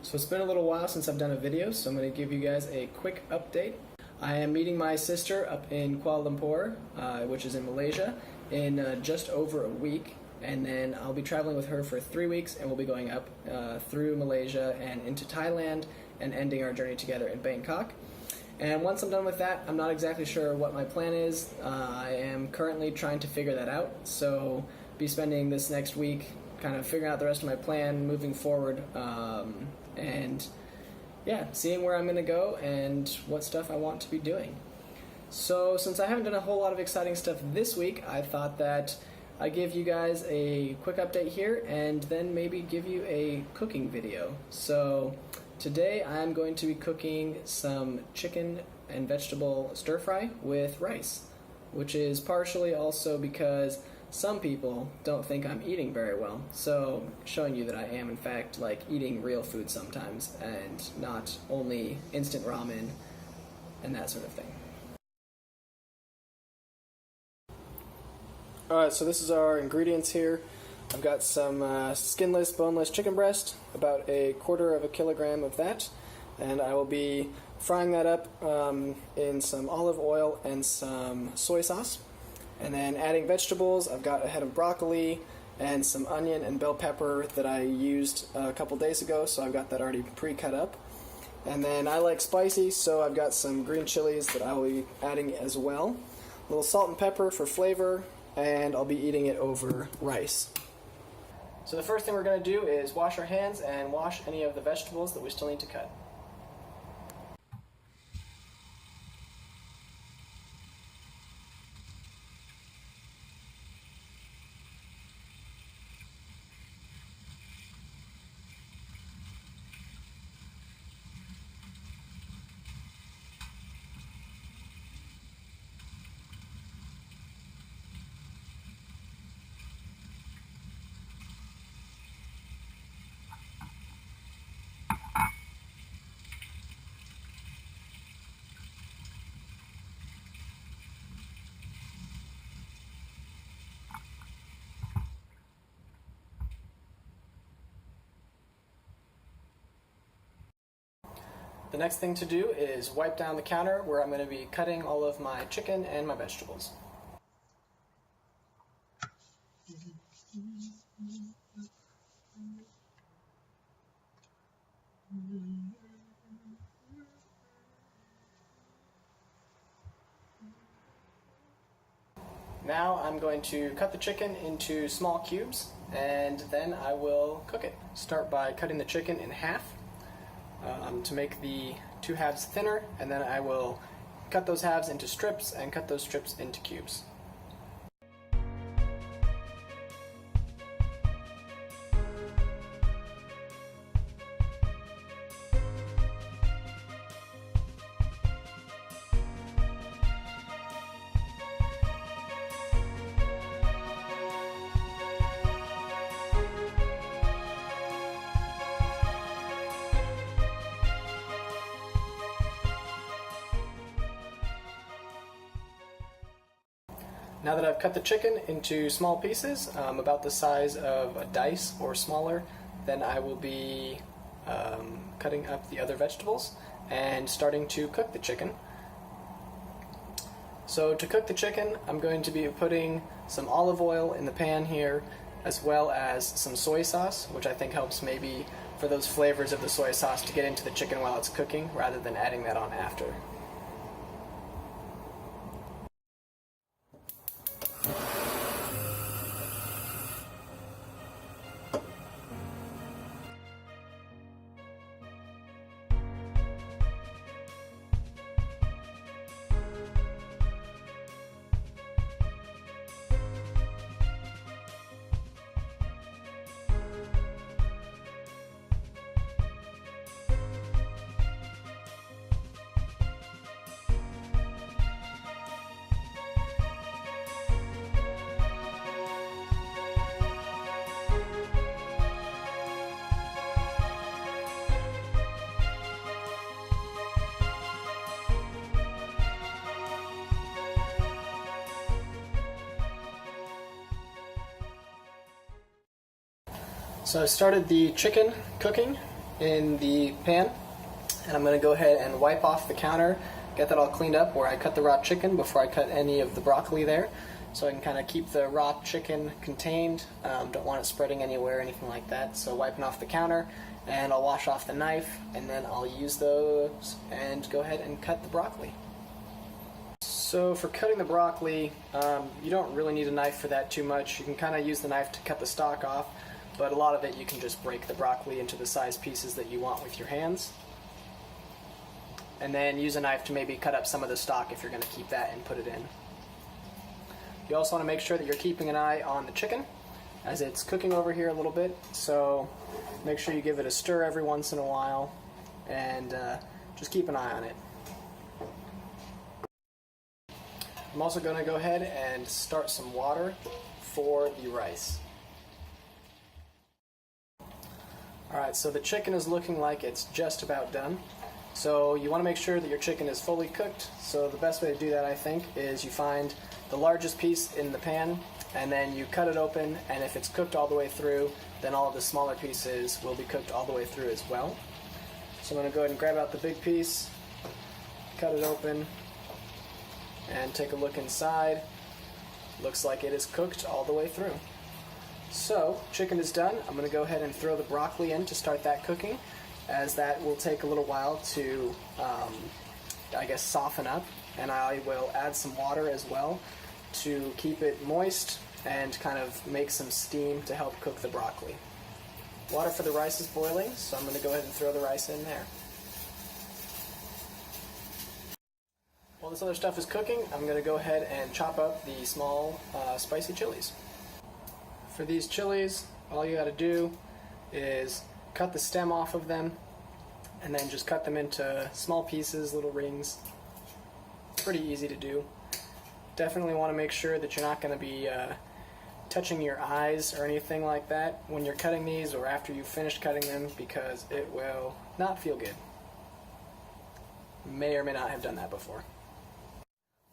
So it's been a little while since I've done a video, so I'm going to give you guys a quick update. I am meeting my sister up in Kuala Lumpur, which is in Malaysia, in just over a week, and then I'll be traveling with her for 3 weeks, and we'll be going up through Malaysia and into Thailand and ending our journey together in Bangkok. And once I'm done with that, I'm not exactly sure what my plan is. I am currently trying to figure that out, so be spending this next week kind of figuring out the rest of my plan moving forward, and yeah, seeing where I'm going to go and what stuff I want to be doing. So since I haven't done a whole lot of exciting stuff this week, I thought that I'd give you guys a quick update here and then maybe give you a cooking video. So today I'm going to be cooking some chicken and vegetable stir fry with rice, which is partially also because some people don't think I'm eating very well, so showing you that I am in fact like eating real food sometimes and not only instant ramen and that sort of thing. Alright, so this is our ingredients here. I've got some skinless, boneless chicken breast, about 1/4 kilogram of that, and I will be frying that up in some olive oil and some soy sauce. And then adding vegetables, I've got a head of broccoli and some onion and bell pepper that I used a couple days ago, so I've got that already pre-cut up. And then I like spicy, so I've got some green chilies that I will be adding as well. A little salt and pepper for flavor, and I'll be eating it over rice. So the first thing we're going to do is wash our hands and wash any of the vegetables that we still need to cut. The next thing to do is wipe down the counter where I'm going to be cutting all of my chicken and my vegetables. Now I'm going to cut the chicken into small cubes, and then I will cook it. Start by cutting the chicken in half to make the two halves thinner, and then I will cut those halves into strips and cut those strips into cubes. Now that I've cut the chicken into small pieces, about the size of a dice or smaller, then I will be cutting up the other vegetables and starting to cook the chicken. So to cook the chicken, I'm going to be putting some olive oil in the pan here, as well as some soy sauce, which I think helps maybe for those flavors of the soy sauce to get into the chicken while it's cooking, rather than adding that on after. So I started the chicken cooking, in the pan, and I'm going to go ahead and wipe off the counter, get that all cleaned up where I cut the raw chicken before I cut any of the broccoli there, so I can kind of keep the raw chicken contained. Don't want it spreading anywhere or anything like that. So wiping off the counter, and I'll wash off the knife, and then I'll use those and go ahead and cut the broccoli. So for cutting the broccoli, you don't really need a knife for that too much. You can kind of use the knife to cut the stalk off, but a lot of it you can just break the broccoli into the size pieces that you want with your hands. And then use a knife to maybe cut up some of the stalk if you're going to keep that and put it in. You also want to make sure that you're keeping an eye on the chicken as it's cooking over here a little bit, so make sure you give it a stir every once in a while and just keep an eye on it. I'm also going to go ahead and start some water for the rice. Alright, so the chicken is looking like it's just about done. So you want to make sure that your chicken is fully cooked. So the best way to do that, I think, is you find the largest piece in the pan and then you cut it open, and if it's cooked all the way through, then all of the smaller pieces will be cooked all the way through as well. So I'm going to go ahead and grab out the big piece, cut it open, and take a look inside. Looks like it is cooked all the way through. So chicken is done. I'm going to go ahead and throw the broccoli in to start that cooking, as that will take a little while to I guess soften up, and I will add some water as well to keep it moist and kind of make some steam to help cook the broccoli. Water for the rice is boiling, so I'm going to go ahead and throw the rice in there. While this other stuff is cooking, I'm going to go ahead and chop up the small spicy chilies. For these chilies, all you got to do is cut the stem off of them and then just cut them into small pieces, little rings. Pretty easy to do. Definitely want to make sure that you're not going to be touching your eyes or anything like that when you're cutting these or after you've finished cutting them, because it will not feel good. May or may not have done that before.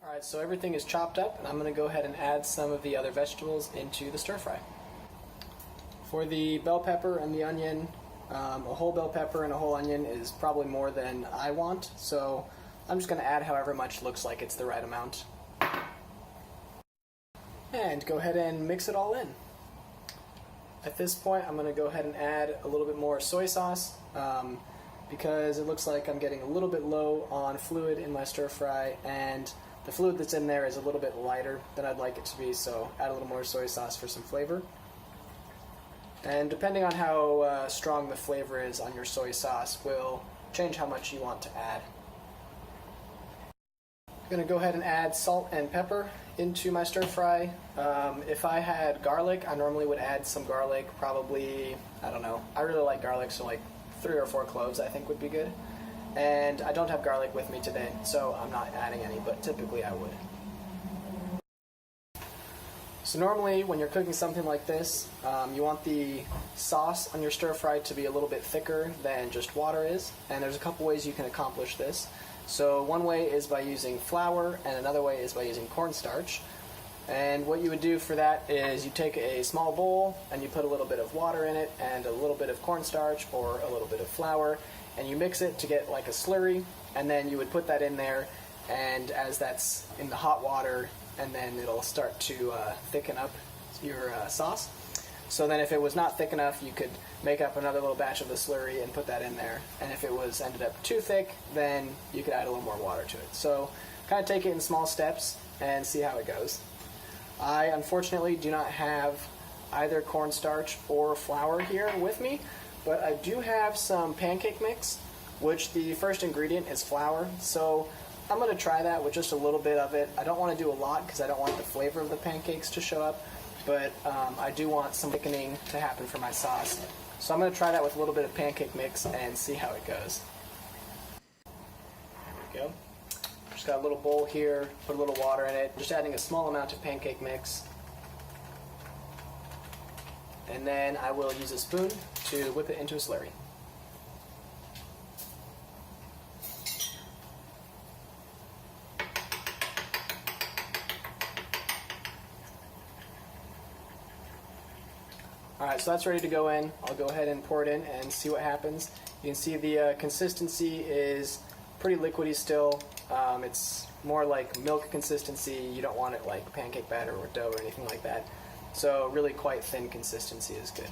Alright, so everything is chopped up, and I'm going to go ahead and add some of the other vegetables into the stir fry. For the bell pepper and the onion, a whole bell pepper and a whole onion is probably more than I want, so I'm just going to add however much looks like it's the right amount. And go ahead and mix it all in. At this point, I'm going to go ahead and add a little bit more soy sauce, because it looks like I'm getting a little bit low on fluid in my stir fry, and the fluid that's in there is a little bit lighter than I'd like it to be, so add a little more soy sauce for some flavor. And depending on how strong the flavor is on your soy sauce will change how much you want to add. I'm going to go ahead and add salt and pepper into my stir fry. If I had garlic, I normally would add some garlic, probably, I don't know, I really like garlic, so like 3 or 4 cloves I think would be good. And I don't have garlic with me today, so I'm not adding any, but typically I would. So normally when you're cooking something like this, you want the sauce on your stir fry to be a little bit thicker than just water is, and there's a couple ways you can accomplish this. So one way is by using flour, and another way is by using cornstarch. And what you would do for that is you take a small bowl and you put a little bit of water in it and a little bit of cornstarch or a little bit of flour, and you mix it to get like a slurry, and then you would put that in there, and as that's in the hot water, and then it'll start to thicken up your sauce. So then if it was not thick enough, you could make up another little batch of the slurry and put that in there. And if it was ended up too thick, then you could add a little more water to it. So kind of take it in small steps and see how it goes. I unfortunately do not have either cornstarch or flour here with me, but I do have some pancake mix, which the first ingredient is flour. So I'm going to try that with just a little bit of it. I don't want to do a lot because I don't want the flavor of the pancakes to show up, but I do want some thickening to happen for my sauce. So I'm going to try that with a little bit of pancake mix and see how it goes. There we go. Just got a little bowl here, put a little water in it, just adding a small amount of pancake mix. And then I will use a spoon to whip it into a slurry. Alright, so that's ready to go in. I'll go ahead and pour it in and see what happens. You can see the consistency is pretty liquidy still. It's more like milk consistency. You don't want it like pancake batter or dough or anything like that. So really quite thin consistency is good.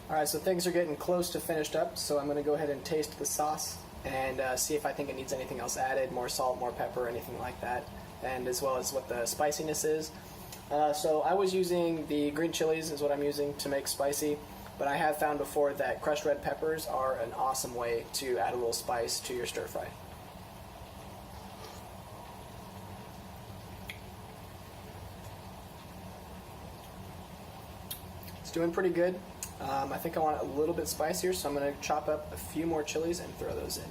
Alright, so things are getting close to finished up, so I'm going to go ahead and taste the sauce and see if I think it needs anything else added, more salt, more pepper, anything like that, and as well as what the spiciness is. So I was using the green chilies is what I'm using to make spicy, but I have found before that crushed red peppers are an awesome way to add a little spice to your stir fry. It's doing pretty good. I think I want it a little bit spicier, so I'm going to chop up a few more chilies and throw those in.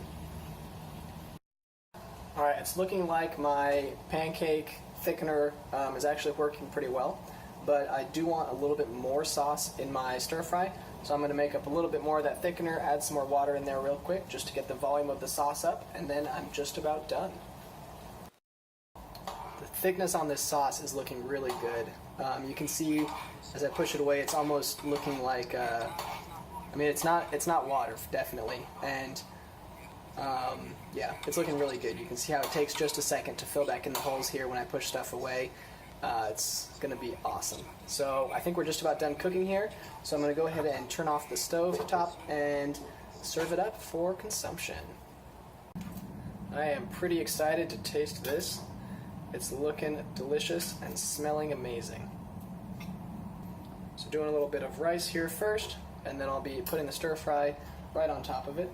Alright, it's looking like my pancake thickener is actually working pretty well, but I do want a little bit more sauce in my stir fry, so I'm going to make up a little bit more of that thickener, add some more water in there real quick just to get the volume of the sauce up, and then I'm just about done. The thickness on this sauce is looking really good. You can see as I push it away, it's almost looking like, I mean, it's not water, definitely, and yeah, it's looking really good. You can see how it takes just a second to fill back in the holes here when I push stuff away. It's going to be awesome. So I think we're just about done cooking here, so I'm going to go ahead and turn off the stove top and serve it up for consumption. I am pretty excited to taste this. It's looking delicious and smelling amazing. So doing a little bit of rice here first, and then I'll be putting the stir fry right on top of it.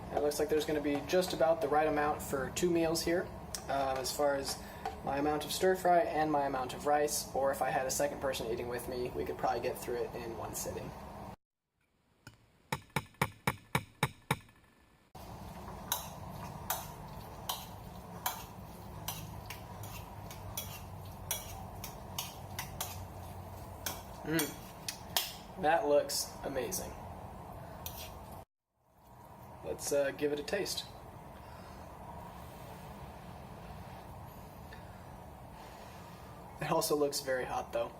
And it looks like there's going to be just about the right amount for 2 meals here, as far as my amount of stir fry and my amount of rice, or if I had a second person eating with me, we could probably get through it in one sitting. That looks amazing. Let's give it a taste. It also looks very hot though.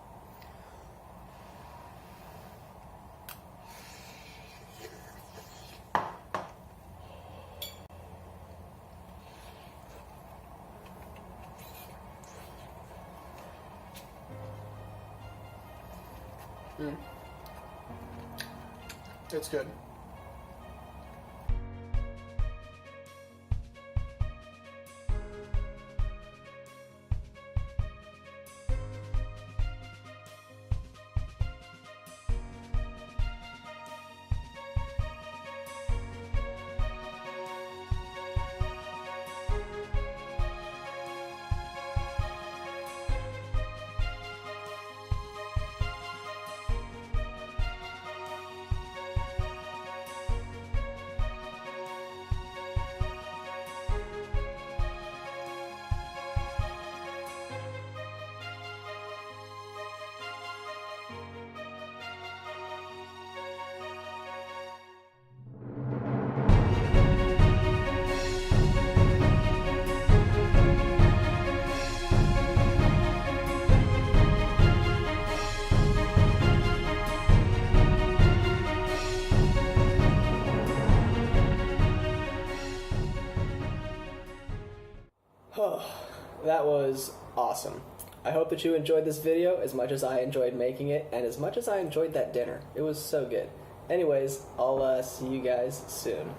It's good. That was awesome. I hope that you enjoyed this video as much as I enjoyed making it, and as much as I enjoyed that dinner. It was so good. Anyways, I'll see you guys soon.